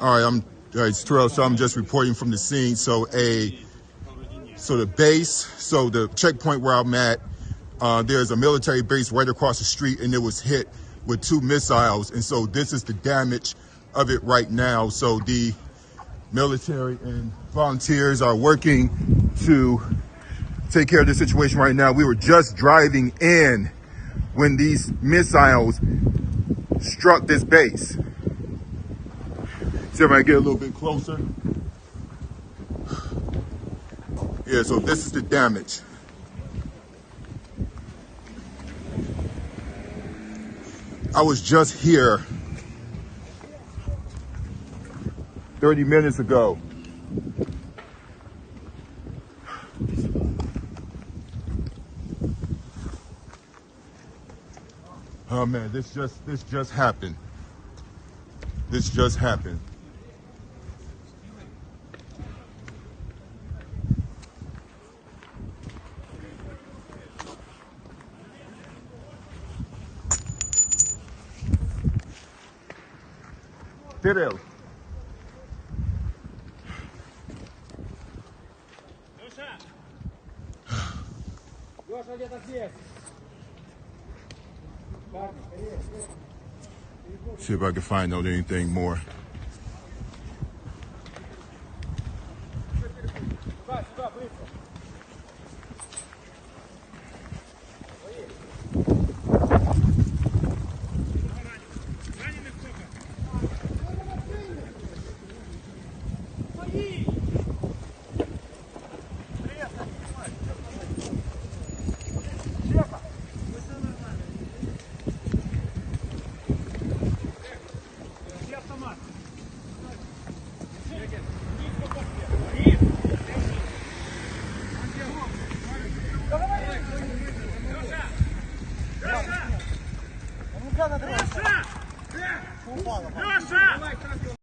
All right, it's Terrell, so I'm just reporting from the scene. So the base, so the checkpoint where I'm at, there's a military base right across the street, and it was hit with 2 missiles. And so this is the damage of it right now. So the military and volunteers are working to take care of the situation right now. We were just driving in when these missiles struck this base. See if I can get a little bit closer. Yeah, so this is the damage. I was just here 30 minutes ago. Oh man, this just happened. This just happened. Terrell. Леша, где-то здесь. See if I can find out anything more. Сюда, быстро. Леша! Леша!